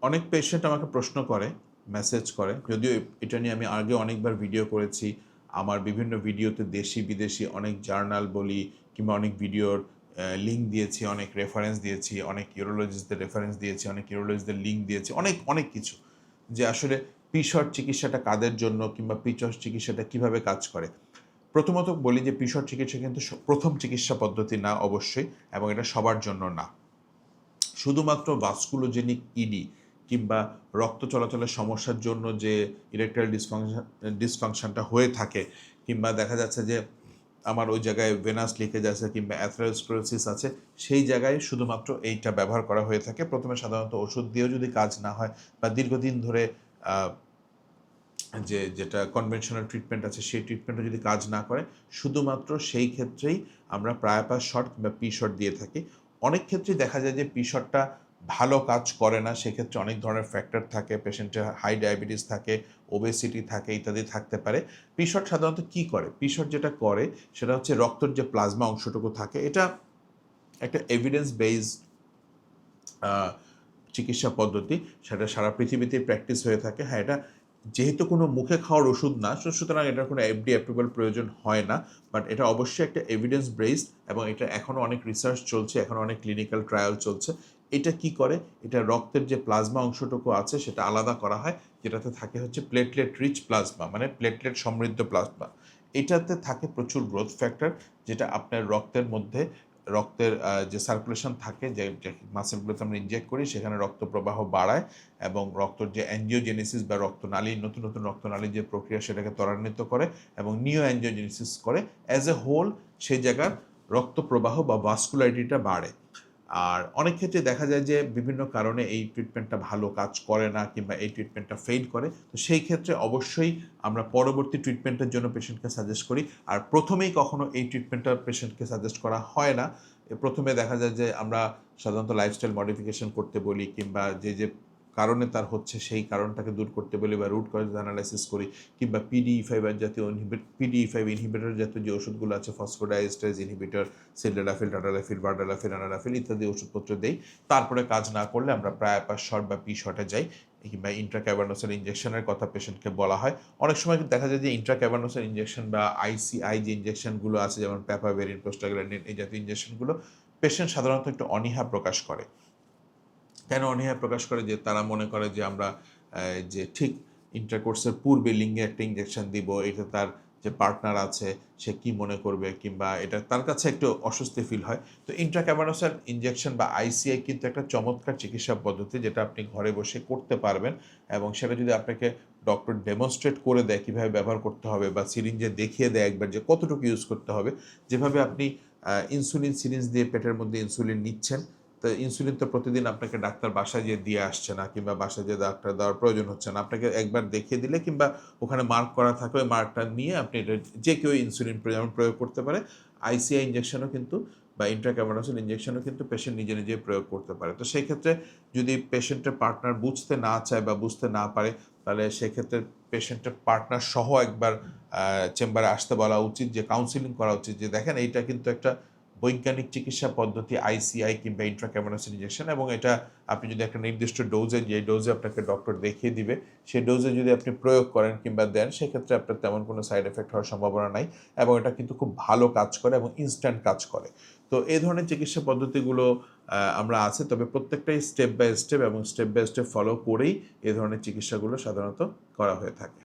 অনেক পেশেন্ট আমাকে প্রশ্ন করে, মেসেজ করে, যদিও এটা নিয়ে আমি আগে অনেকবার ভিডিও করেছি। আমার বিভিন্ন ভিডিওতে দেশি বিদেশি অনেক জার্নাল বলি কিংবা অনেক ভিডিওর লিঙ্ক দিয়েছি, অনেক রেফারেন্স দিয়েছি, অনেক ইউরোলজিস্টদের রেফারেন্স দিয়েছি, অনেক ইউরোলজিস্টদের লিঙ্ক দিয়েছি, অনেক অনেক কিছু, যে আসলে পিশট চিকিৎসাটা কাদের জন্য কিংবা পিশট চিকিৎসাটা কিভাবে কাজ করে। প্রথমত বলি যে পিশট চিকিৎসা কিন্তু প্রথম চিকিৎসা পদ্ধতি না অবশ্যই, এবং এটা সবার জন্য না। শুধুমাত্র ভাস্কুলোজেনিক ইডি কিংবা রক্ত চলাচলের সমস্যার জন্য যে ইরেকটাইল ডিসফাংশনটা হয়ে থাকে, কিংবা দেখা যাচ্ছে যে আমার ওই জায়গায় ভেনাস লিকেজ আছে কিংবা অ্যাথেরোস্ক্লেরোসিস আছে, সেই জায়গায় শুধুমাত্র এইটা ব্যবহার করা হয়ে থাকে। প্রথমে সাধারণত ওষুধ দিয়েও যদি কাজ না হয় বা দীর্ঘদিন ধরে যেটা কনভেনশনাল ট্রিটমেন্ট আছে সেই ট্রিটমেন্টও যদি কাজ না করে, শুধুমাত্র সেই ক্ষেত্রেই আমরা প্রায়পাস শট কিংবা পি শট দিয়ে থাকি। অনেক ক্ষেত্রেই দেখা যায় যে পি শটটা ভালো কাজ করে না, সেক্ষেত্রে অনেক ধরনের ফ্যাক্টর থাকে, পেশেন্টের হাই ডায়াবেটিস থাকে, ওবেসিটি থাকে, ইত্যাদি থাকতে পারে। পি শট সাধারণত কী করে? পি শট যেটা করে সেটা হচ্ছে রক্তের যে প্লাজমা অংশটুকু থাকে, এটা একটা এভিডেন্স বেসড চিকিৎসা পদ্ধতি, সেটা সারা পৃথিবীতেই প্র্যাকটিস হয়ে থাকে। হ্যাঁ, এটা যেহেতু কোনো মুখে খাওয়ার ওষুধ না, সুতরাং এটার কোনো এফডিএ অ্যাপ্রুভাল প্রয়োজন হয় না। বাট এটা অবশ্যই একটা এভিডেন্স বেসড, এবং এটা এখনও অনেক রিসার্চ চলছে, এখনও অনেক ক্লিনিক্যাল ট্রায়াল চলছে। এটা কি করে? এটা রক্তের যে প্লাজমা অংশটুকু আছে সেটা আলাদা করা হয়, যেটাতে থাকে হচ্ছে প্লেটলেট রিচ প্লাজমা, মানে প্লেটলেট সমৃদ্ধ প্লাজমা। এটাতে থাকে প্রচুর গ্রোথ ফ্যাক্টর, যেটা আপনার রক্তের মধ্যে রক্তের যে সার্কুলেশন থাকে, যে মাসেলগুলোতে আমরা ইনজেক্ট করি, সেখানে রক্ত প্রবাহ বাড়ায় এবং রক্তর যে অ্যাঞ্জিওজেনেসিস বা রক্তনালী, নতুন নতুন রক্তনালীর যে প্রক্রিয়া সেটাকে ত্বরান্বিত করে এবং নিও অ্যাঞ্জিওজেনেসিস করে। অ্যাজ এ হোল সেই জায়গার রক্ত প্রবাহ বা ভাস্কুলারিটিটা বাড়ে। আর অনেক ক্ষেত্রে দেখা যায় যে বিভিন্ন কারণে এই ট্রিটমেন্টটা ভালো কাজ করে না কিংবা এই ট্রিটমেন্টটা ফেইল করে। তো সেই ক্ষেত্রে অবশ্যই আমরা পরবর্তী ট্রিটমেন্টের জন্য পেশেন্টকে সাজেস্ট করি। আর প্রথমেই কখনো এই ট্রিটমেন্টটা পেশেন্টকে সাজেস্ট করা হয় না। প্রথমে দেখা যায় যে আমরা সাধারণত লাইফস্টাইল মডিফিকেশন করতে বলি, কিংবা যে কারণে তার হচ্ছে সেই কারণটাকে দূর করতে বলি বা রুট কজ অ্যানালাইসিস করি, কিংবা পিডিই5 জাতীয় পিডিই5 ইনহিবিটর জাতীয় যে ওষুধগুলো আছে, ফসফোডাইএস্টারেজ ইনহিবিটর, সিলডেনাফিল, টাটালাফিল, ভার্ডালাফিল, অ্যানাডাফিল ইত্যাদি ওষুধপত্র দেই। তারপরে কাজ না করলে আমরা প্রায়পাস শট বা পি শটে যাই, কিংবা ইন্ট্রাক্যাভার্নোসাল ইঞ্জেকশনের কথা পেশেন্টকে বলা হয়। অনেক সময় দেখা যায় যে ইন্ট্রাক্যাভার্নোসাল ইঞ্জেকশন বা আইসিআই যে ইঞ্জেকশনগুলো আছে, যেমন প্যাপাভেরিন, প্রোস্টাগ্ল্যান্ডিন, এই জাতীয় ইঞ্জেকশনগুলো পেশেন্ট সাধারণত একটু অনীহা প্রকাশ করে। কেন অনীহা প্রকাশ করে? যে তারা মনে করে যে আমরা যে ঠিক ইন্টারকোর্সের পূর্বে লিঙ্গে একটা ইঞ্জেকশন দিব, এটা তার যে পার্টনার আছে সে কি মনে করবে, কিংবা এটা তার কাছে একটু অস্বস্তি ফিল হয়। তো ইন্ট্রাক্যাভার্নোসাল ইঞ্জেকশন বা আইসিআই কিন্তু একটা চমৎকার চিকিৎসা পদ্ধতি, যেটা আপনি ঘরে বসে করতে পারবেন, এবং সেটা যদি আপনাকে ডক্টর ডেমনস্ট্রেট করে দেয় কীভাবে ব্যবহার করতে হবে, বা সিরিঞ্জে দেখিয়ে দেয় একবার যে কতটুকু ইউজ করতে হবে। যেভাবে আপনি ইনসুলিন সিরিঞ্জ দিয়ে পেটের মধ্যে ইনসুলিন নিচ্ছেন, তো ইনসুলিন তো প্রতিদিন আপনাকে ডাক্তার বাসায় যেয়ে দিয়ে আসছে না, কিংবা বাসায় যেয়ে ডাক্তার দেওয়ার প্রয়োজন হচ্ছে না। আপনাকে একবার দেখিয়ে দিলে, কিংবা ওখানে মার্ক করা থাকে, ওই মার্কটা নিয়ে আপনি এটা যে কেউ ইনসুলিন যেমন প্রয়োগ করতে পারে, আইসিআই ইঞ্জেকশনও কিন্তু বা ইন্ট্রাক্যাভার্নোসাল ইঞ্জেকশনও কিন্তু পেশেন্ট নিজে নিজে প্রয়োগ করতে পারে। তো সেই ক্ষেত্রে যদি পেশেন্টের পার্টনার বুঝতে না চায় বা বুঝতে না পারে, তাহলে সেক্ষেত্রে পেশেন্টের পার্টনার সহ একবার চেম্বারে আসতে বলা উচিত, যে কাউন্সিলিং করা উচিত, যে দেখেন এইটা কিন্তু একটা বৈজ্ঞানিক চিকিৎসা পদ্ধতি, আইসিআই কিংবা ইন্ট্রাক্যাভার্নোসাল ইঞ্জেকশন, এবং এটা আপনি যদি একটা নির্দিষ্ট ডোজে, যে ডোজে আপনাকে ডক্টর দেখিয়ে দিবে সেই ডোজে যদি আপনি প্রয়োগ করেন কিংবা দেন, সেক্ষেত্রে আপনার তেমন কোনো সাইড এফেক্ট হওয়ার সম্ভাবনা নাই, এবং এটা কিন্তু খুব ভালো কাজ করে এবং ইনস্ট্যান্ট কাজ করে। তো এই ধরনের চিকিৎসা পদ্ধতিগুলো আমরা আছে, তবে প্রত্যেকটাই স্টেপ বাই স্টেপ, এবং স্টেপ বাই স্টেপ ফলো করেই এই ধরনের চিকিৎসাগুলো সাধারণত করা হয়ে থাকে।